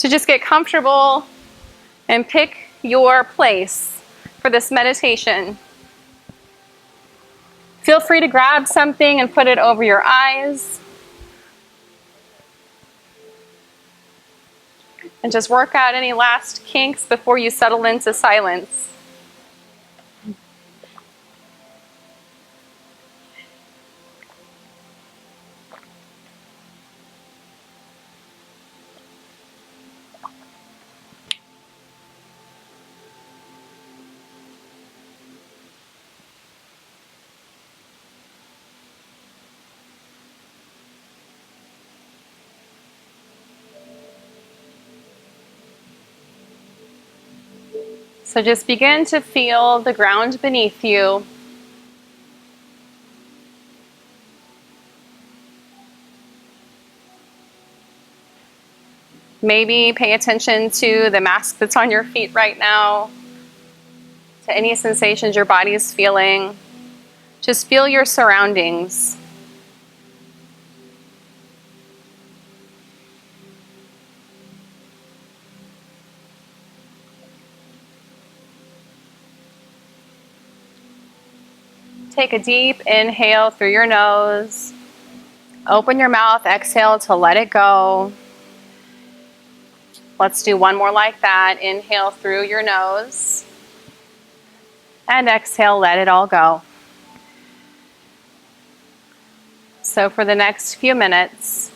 So just get comfortable and pick your place for this meditation. Feel free to grab something and put it over your eyes. And just work out any last kinks before you settle into silence. So just begin to feel the ground beneath you. Maybe pay attention to the mask that's on your feet right now, to any sensations your body is feeling. Just feel your surroundings. Take a deep inhale through your nose. Open your mouth, exhale to let it go. Let's do one more like that. Inhale through your nose. And exhale, let it all go. So for the next few minutes,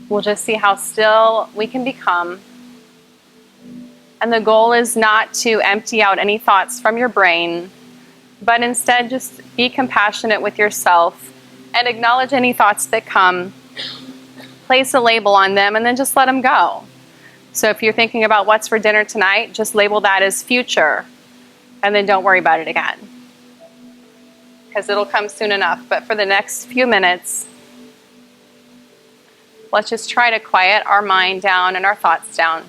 we'll just see how still we can become. And the goal is not to empty out any thoughts from your brain, but instead just be compassionate with yourself and acknowledge any thoughts that come. Place a label on them and then just let them go. So if you're thinking about what's for dinner tonight, just label that as future and then don't worry about it again, because it'll come soon enough. But for the next few minutes, let's just try to quiet our mind down and our thoughts down.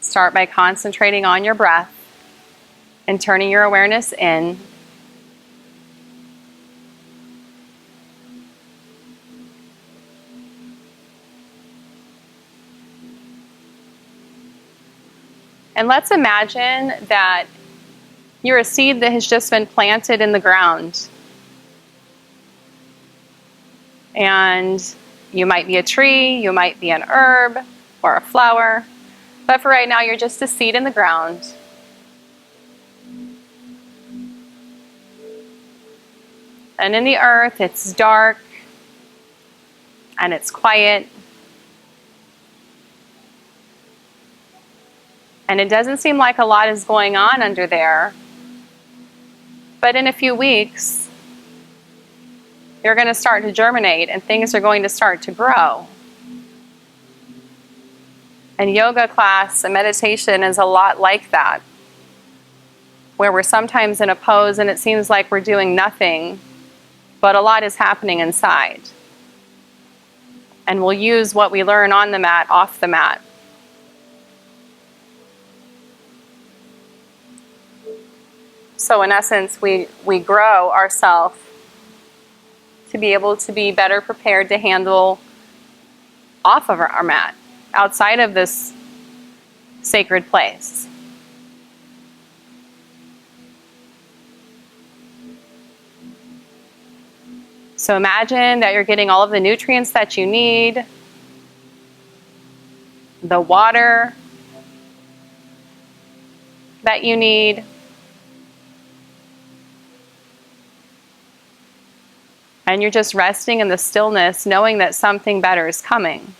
Start by concentrating on your breath and turning your awareness in. And let's imagine that you're a seed that has just been planted in the ground. And you might be a tree, you might be an herb or a flower, but for right now you're just a seed in the ground. And in the earth it's dark and it's quiet. And it doesn't seem like a lot is going on under there. But in a few weeks, you're going to start to germinate and things are going to start to grow. And yoga class and meditation is a lot like that, where we're sometimes in a pose and it seems like we're doing nothing, but a lot is happening inside. And we'll use what we learn on the mat, off the mat. So in essence, we grow ourselves to be able to be better prepared to handle off of our mat, outside of this sacred place. So imagine that you're getting all of the nutrients that you need, the water that you need, and you're just resting in the stillness, knowing that something better is coming.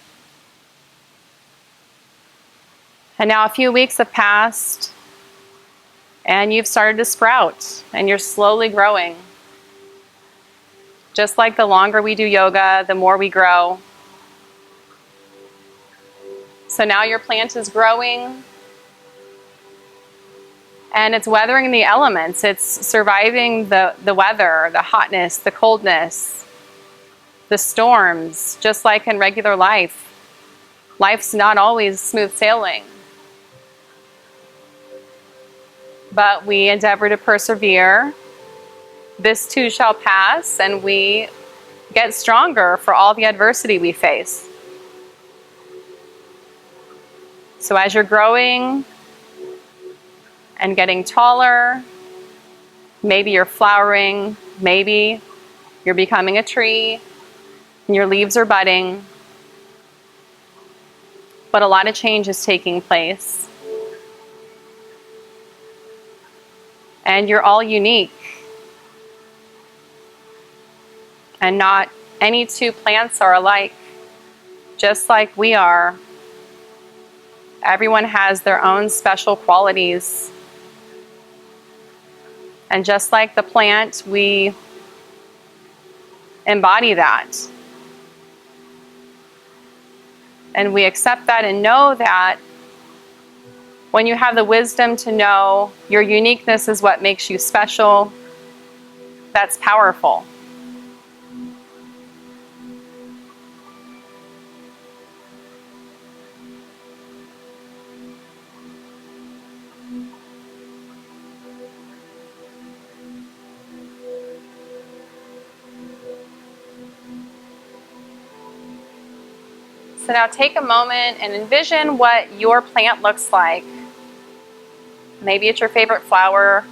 And now a few weeks have passed, and you've started to sprout, and you're slowly growing. Just like the longer we do yoga, the more we grow. So now your plant is growing, and it's weathering the elements. It's surviving the weather, the hotness, the coldness, the storms, just like in regular life. Life's not always smooth sailing. But we endeavor to persevere. This too shall pass, and we get stronger for all the adversity we face. So as you're growing and getting taller, maybe you're flowering, maybe you're becoming a tree and your leaves are budding, but a lot of change is taking place. And you're all unique. And not any two plants are alike, just like we are. Everyone has their own special qualities. And just like the plant, we embody that. And we accept that and know that when you have the wisdom to know your uniqueness is what makes you special, that's powerful. So now take a moment and envision what your plant looks like. Maybe it's your favorite flower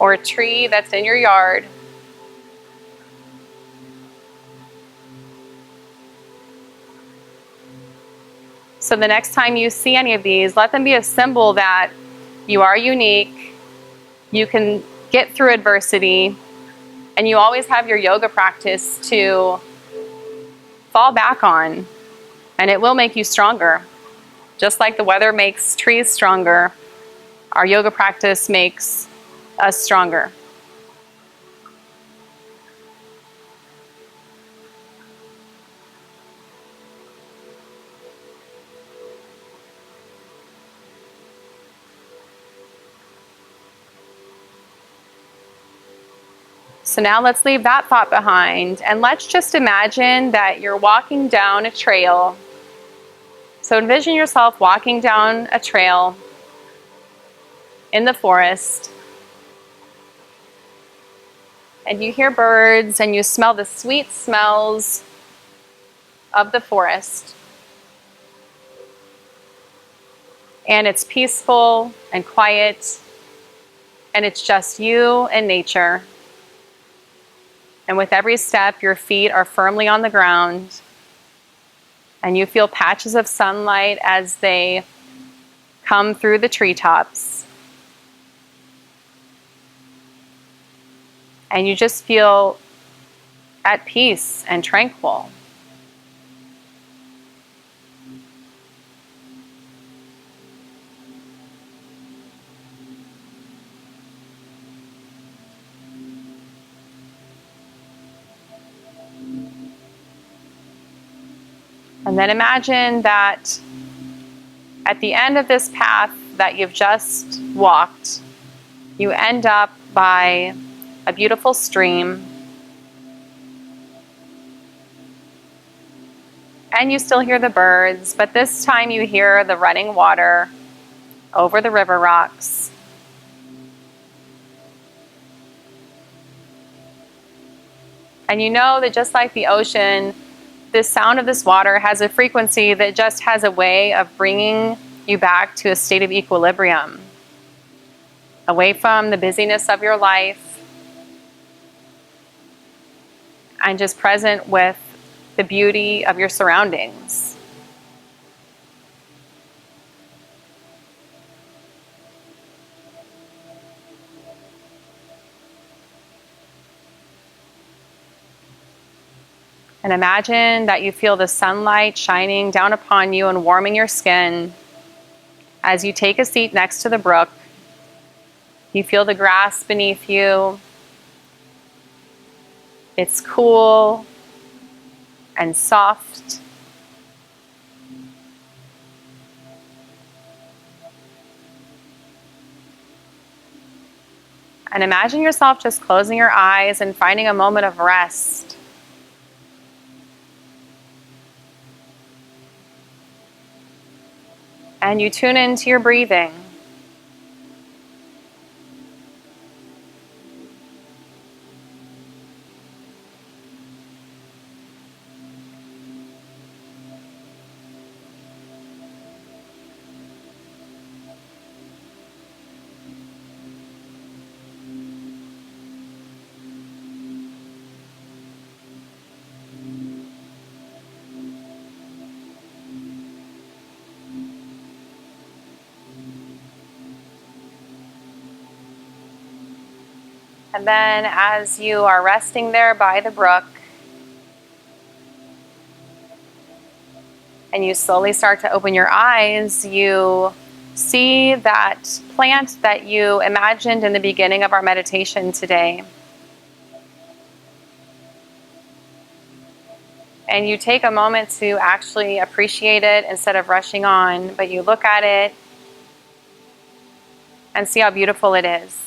or a tree that's in your yard. So the next time you see any of these, let them be a symbol that you are unique, you can get through adversity, and you always have your yoga practice to fall back on, and it will make you stronger. Just like the weather makes trees stronger, our yoga practice makes us stronger. So now let's leave that thought behind and let's just imagine that you're walking down a trail. So envision yourself walking down a trail in the forest, and you hear birds and you smell the sweet smells of the forest. And it's peaceful and quiet, and it's just you and nature. And with every step, your feet are firmly on the ground, and you feel patches of sunlight as they come through the treetops. And you just feel at peace and tranquil. And then imagine that at the end of this path that you've just walked, you end up by a beautiful stream. And you still hear the birds, but this time you hear the running water over the river rocks. And you know that just like the ocean, the sound of this water has a frequency that just has a way of bringing you back to a state of equilibrium, away from the busyness of your life, and just present with the beauty of your surroundings. And imagine that you feel the sunlight shining down upon you and warming your skin. As you take a seat next to the brook, you feel the grass beneath you. It's cool and soft. And imagine yourself just closing your eyes and finding a moment of rest. And you tune into your breathing. And then as you are resting there by the brook, and you slowly start to open your eyes, you see that plant that you imagined in the beginning of our meditation today. And you take a moment to actually appreciate it instead of rushing on, but you look at it and see how beautiful it is.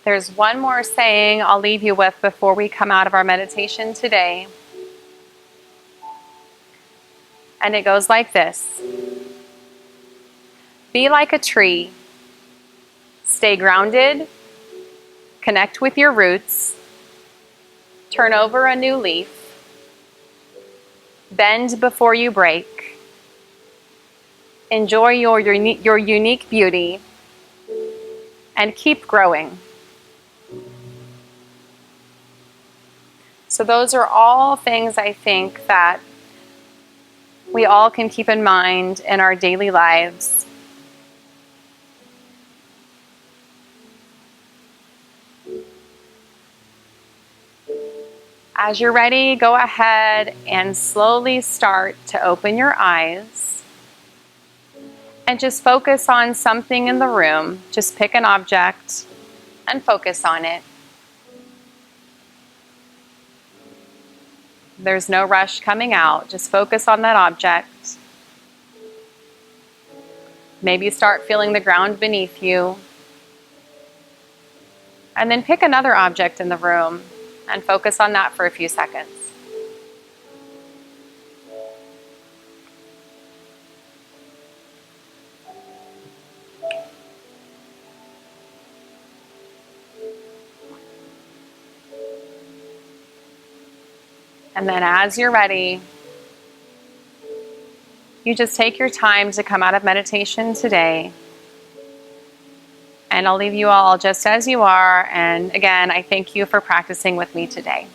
There's one more saying I'll leave you with before we come out of our meditation today. And it goes like this. Be like a tree. Stay grounded. Connect with your roots. Turn over a new leaf. Bend before you break. Enjoy your unique beauty. And keep growing. So those are all things I think that we all can keep in mind in our daily lives. As you're ready, go ahead and slowly start to open your eyes and just focus on something in the room. Just pick an object and focus on it. There's no rush coming out. Just focus on that object. Maybe start feeling the ground beneath you. And then pick another object in the room and focus on that for a few seconds. And then as you're ready, you just take your time to come out of meditation today. And I'll leave you all just as you are. And again, I thank you for practicing with me today.